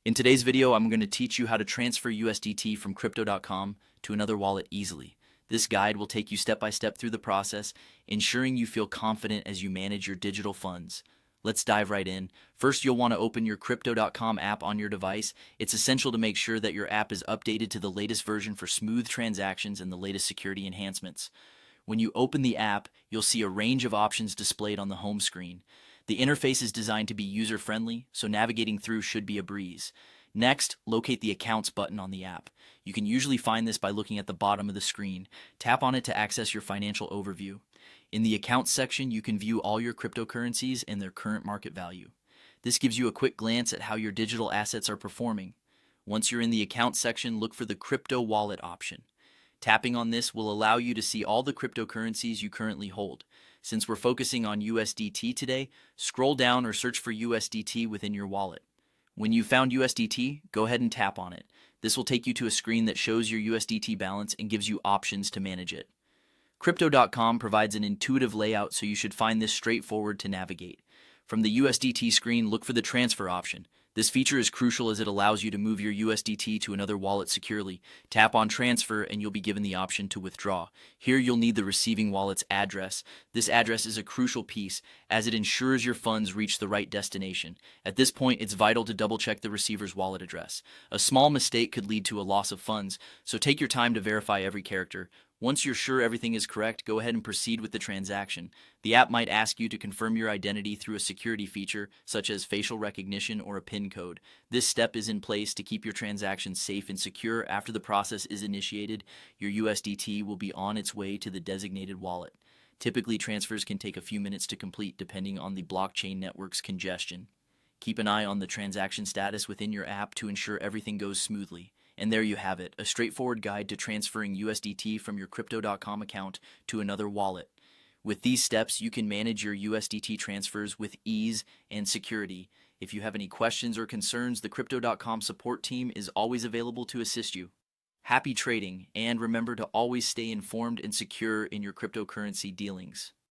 In today's video, I'm going to teach you how to transfer USDT from Crypto.com to another wallet easily. This guide will take you step by step through the process, ensuring you feel confident as you manage your digital funds. Let's dive right in. First, you'll want to open your Crypto.com app on your device. It's essential to make sure that your app is updated to the latest version for smooth transactions and the latest security enhancements. When you open the app, you'll see a range of options displayed on the home screen. The interface is designed to be user-friendly, so navigating through should be a breeze. Next, locate the Accounts button on the app. You can usually find this by looking at the bottom of the screen. Tap on it to access your financial overview. In the Accounts section, you can view all your cryptocurrencies and their current market value. This gives you a quick glance at how your digital assets are performing. Once you're in the Accounts section, look for the Crypto Wallet option. Tapping on this will allow you to see all the cryptocurrencies you currently hold. Since we're focusing on USDT today, scroll down or search for USDT within your wallet. When you've found USDT, go ahead and tap on it. This will take you to a screen that shows your USDT balance and gives you options to manage it. Crypto.com provides an intuitive layout, so you should find this straightforward to navigate. From the USDT screen, look for the transfer option. This feature is crucial as it allows you to move your USDT to another wallet securely. Tap on transfer and you'll be given the option to withdraw. Here you'll need the receiving wallet's address. This address is a crucial piece as it ensures your funds reach the right destination. At this point, it's vital to double check the receiver's wallet address. A small mistake could lead to a loss of funds, so take your time to verify every character. Once you're sure everything is correct, go ahead and proceed with the transaction. The app might ask you to confirm your identity through a security feature, such as facial recognition or a PIN code. This step is in place to keep your transaction safe and secure. After the process is initiated, your USDT will be on its way to the designated wallet. Typically, transfers can take a few minutes to complete depending on the blockchain network's congestion. Keep an eye on the transaction status within your app to ensure everything goes smoothly. And there you have it, a straightforward guide to transferring USDT from your Crypto.com account to another wallet. With these steps, you can manage your USDT transfers with ease and security. If you have any questions or concerns, the Crypto.com support team is always available to assist you. Happy trading, and remember to always stay informed and secure in your cryptocurrency dealings.